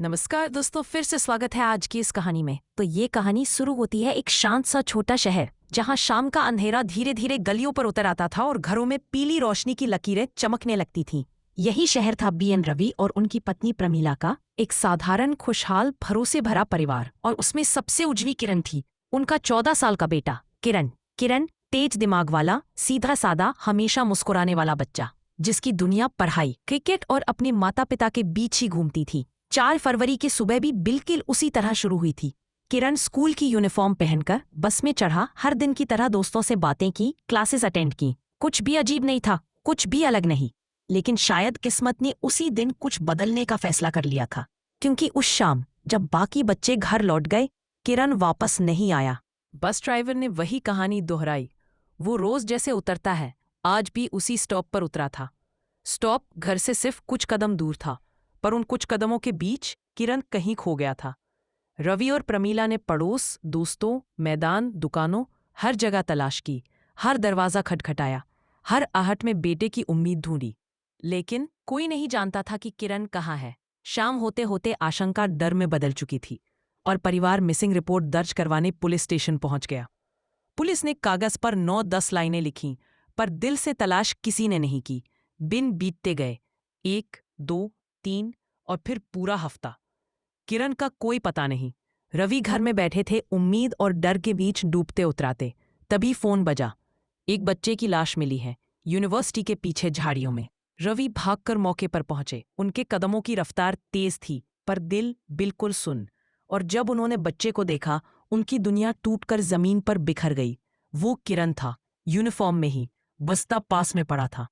नमस्कार दोस्तों, फिर से स्वागत है आज की इस कहानी में। तो ये कहानी शुरू होती है एक शांत सा छोटा शहर जहाँ शाम का अंधेरा धीरे धीरे गलियों पर उतर आता था और घरों में पीली रोशनी की लकीरें चमकने लगती थीं। यही शहर था बीएन रवि और उनकी पत्नी प्रमीला का, एक साधारण, खुशहाल, भरोसे भरा परिवार। और उसमें सबसे उजली किरण थी, उनका 14 साल का बेटा किरण। किरण तेज दिमाग वाला, सीधा सादा, हमेशा मुस्कुराने वाला बच्चा, जिसकी दुनिया पढ़ाई, क्रिकेट और अपने माता पिता के बीच ही घूमती थी। 4 फरवरी की सुबह भी बिल्कुल उसी तरह शुरू हुई थी। किरण स्कूल की यूनिफॉर्म पहनकर बस में चढ़ा, हर दिन की तरह दोस्तों से बातें की, क्लासेस अटेंड की। कुछ भी अजीब नहीं था, कुछ भी अलग नहीं। लेकिन शायद किस्मत ने उसी दिन कुछ बदलने का फैसला कर लिया था, क्योंकि उस शाम जब बाकी बच्चे घर लौट गए, किरण वापस नहीं आया। बस ड्राइवर ने वही कहानी दोहराई। वो रोज जैसे उतरता है, आज भी उसी स्टॉप पर उतरा था। स्टॉप घर से सिर्फ कुछ कदम दूर था, पर उन कुछ कदमों के बीच किरण कहीं खो गया था। रवि और प्रमीला ने पड़ोस, दोस्तों, मैदान, दुकानों, हर जगह तलाश की, हर दरवाजा खटखटाया, हर आहट में बेटे की उम्मीद ढूंढी। लेकिन कोई नहीं जानता था कि किरण कहाँ है। शाम होते होते आशंका डर में बदल चुकी थी और परिवार मिसिंग रिपोर्ट दर्ज करवाने पुलिस स्टेशन पहुंच गया। पुलिस ने कागज पर 9-10 लाइनें लिखीं, पर दिल से तलाश किसी ने नहीं की। दिन बीतते गए, 1, 2, 3 और फिर पूरा हफ्ता। किरण का कोई पता नहीं। रवि घर में बैठे थे, उम्मीद और डर के बीच डूबते उतराते। तभी फोन बजा। एक बच्चे की लाश मिली है, यूनिवर्सिटी के पीछे झाड़ियों में। रवि भागकर मौके पर पहुंचे। उनके कदमों की रफ्तार तेज थी, पर दिल बिल्कुल सुन्न। और जब उन्होंने बच्चे को देखा, उनकी दुनिया टूटकर जमीन पर बिखर गई। वो किरण था, यूनिफॉर्म में ही, बस्ता पास में पड़ा था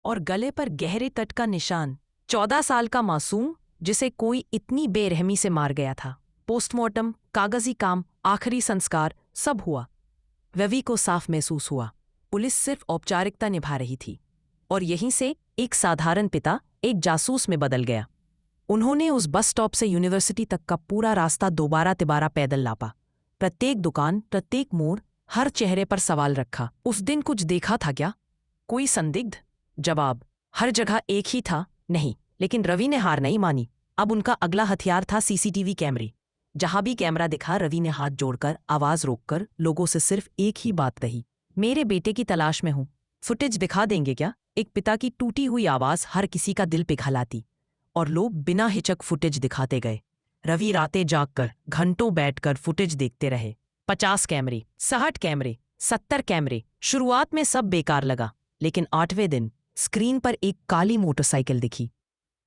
और गले पर गहरे तट का निशान। 14 साल का मासूम, जिसे कोई इतनी बेरहमी से मार गया था। पोस्टमार्टम, कागजी काम, आखिरी संस्कार, सब हुआ। रवि को साफ महसूस हुआ पुलिस सिर्फ औपचारिकता निभा रही थी, और यहीं से एक साधारण पिता एक जासूस में बदल गया। उन्होंने उस बस स्टॉप से यूनिवर्सिटी तक का पूरा रास्ता दोबारा तिबारा पैदल नापा। प्रत्येक दुकान, प्रत्येक मोड़, हर चेहरे पर सवाल रखा। उस दिन कुछ देखा था क्या? कोई संदिग्ध? जवाब हर जगह एक ही था, नहीं। लेकिन रवि ने हार नहीं मानी। अब उनका अगला हथियार था सीसीटीवी कैमरे। जहां भी कैमरा दिखा, रवि ने हाथ जोड़कर, आवाज रोककर लोगों से सिर्फ एक ही बात कही, मेरे बेटे की तलाश में हूं, फुटेज दिखा देंगे क्या? एक पिता की टूटी हुई आवाज हर किसी का दिल पिघलाती, और लोग बिना हिचक फुटेज दिखाते गए। रवि रातें जागकर, घंटों बैठकर फुटेज देखते रहे। 50 कैमरे, 60 कैमरे, 70 कैमरे। शुरुआत में सब बेकार लगा, लेकिन 8वें दिन स्क्रीन पर एक काली मोटरसाइकिल दिखी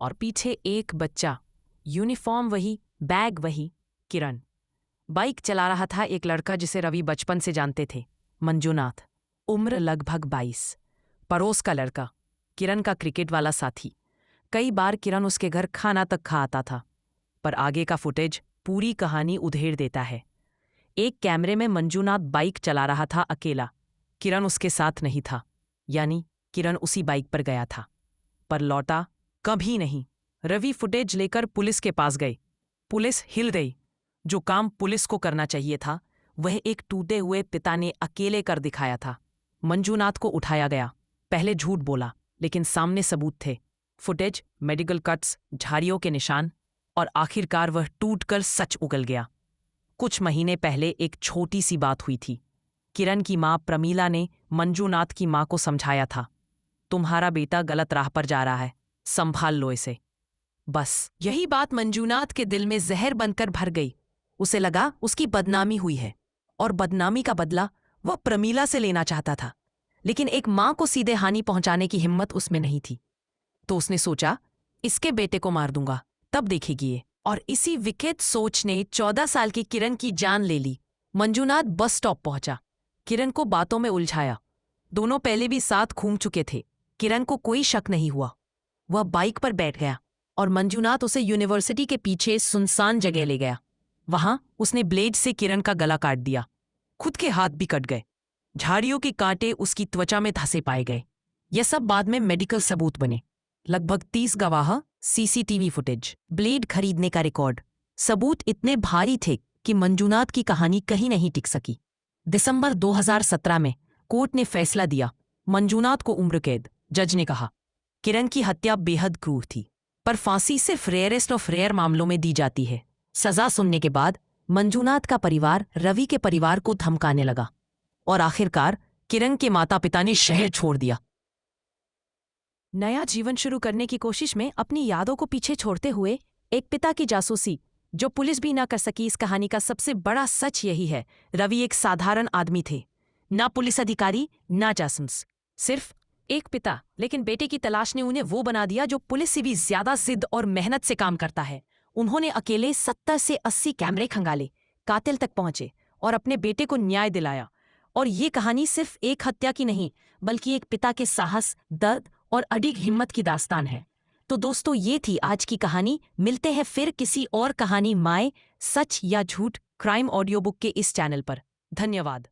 और पीछे एक बच्चा। यूनिफॉर्म वही, बैग वही, किरण। बाइक चला रहा था एक लड़का जिसे रवि बचपन से जानते थे, मंजूनाथ। उम्र लगभग 22। पड़ोस का लड़का, किरण का क्रिकेट वाला साथी। कई बार किरण उसके घर खाना तक खा आता था। पर आगे का फुटेज पूरी कहानी उधेड़ देता है। एक कैमरे में मंजूनाथ बाइक चला रहा था अकेला। किरण उसके साथ नहीं था, यानी किरण उसी बाइक पर गया था, पर लौटा कभी नहीं। रवि फुटेज लेकर पुलिस के पास गए। पुलिस हिल गई। जो काम पुलिस को करना चाहिए था, वह एक टूटे हुए पिता ने अकेले कर दिखाया था। मंजूनाथ को उठाया गया। पहले झूठ बोला, लेकिन सामने सबूत थे। फुटेज, मेडिकल कट्स, झाड़ियों के निशान, और आखिरकार वह टूटकर सच उगल गया। कुछ महीने पहले एक छोटी सी बात हुई थी। किरण की मां प्रमीला ने मंजूनाथ की मां को समझाया था, तुम्हारा बेटा गलत राह पर जा रहा है, संभाल लो इसे। बस यही बात मंजूनाथ के दिल में जहर बनकर भर गई। उसे लगा उसकी बदनामी हुई है, और बदनामी का बदला वह प्रमीला से लेना चाहता था। लेकिन एक मां को सीधे हानि पहुंचाने की हिम्मत उसमें नहीं थी। तो उसने सोचा, इसके बेटे को मार दूंगा, तब देखेगी ये। और इसी विकृत सोच ने 14 साल की किरण की जान ले ली। मंजूनाथ बस स्टॉप पहुंचा, किरण को बातों में उलझाया। दोनों पहले भी साथ घूम चुके थे। किरण को कोई शक नहीं हुआ। वह बाइक पर बैठ गया और मंजूनाथ उसे यूनिवर्सिटी के पीछे सुनसान जगह ले गया। वहां उसने ब्लेड से किरण का गला काट दिया। खुद के हाथ भी कट गए। झाड़ियों के कांटे उसकी त्वचा में धंसे पाए गए। यह सब बाद में मेडिकल सबूत बने। लगभग 30 गवाह, सीसीटीवी फुटेज, ब्लेड खरीदने का रिकॉर्ड। सबूत इतने भारी थे कि मंजूनाथ की कहानी कहीं नहीं टिक सकी। दिसंबर 2017 में कोर्ट ने फैसला दिया, मंजूनाथ को उम्र कैद। जज ने कहा, किरण की हत्या बेहद क्रूर थी, पर फांसी सिर्फ रेयरेस्ट ऑफ रेयर मामलों में दी जाती है। सजा सुनने के बाद मंजूनाथ का परिवार रवि के परिवार को धमकाने लगा और आखिरकार किरण के माता पिता ने शहर छोड़ दिया। नया जीवन शुरू करने की कोशिश में अपनी यादों को पीछे छोड़ते हुए एक पिता की जासूसी जो पुलिस भी ना कर सकी, इस कहानी का सबसे बड़ा सच यही है, रवि एक साधारण आदमी थे, ना पुलिस अधिकारी ना जासूस, सिर्फ एक पिता। लेकिन बेटे की तलाश ने उन्हें वो बना दिया जो पुलिस से भी ज्यादा जिद और मेहनत से काम करता है। उन्होंने अकेले 70 से 80 कैमरे खंगाले, कातिल तक पहुंचे और अपने बेटे को न्याय दिलाया। और ये कहानी सिर्फ एक हत्या की नहीं, बल्कि एक पिता के साहस, दर्द और अडिग हिम्मत की दास्तान है। तो दोस्तों, ये थी आज की कहानी। मिलते हैं फिर किसी और कहानी, माय सच या झूठ क्राइम ऑडियो बुक के इस चैनल पर। धन्यवाद।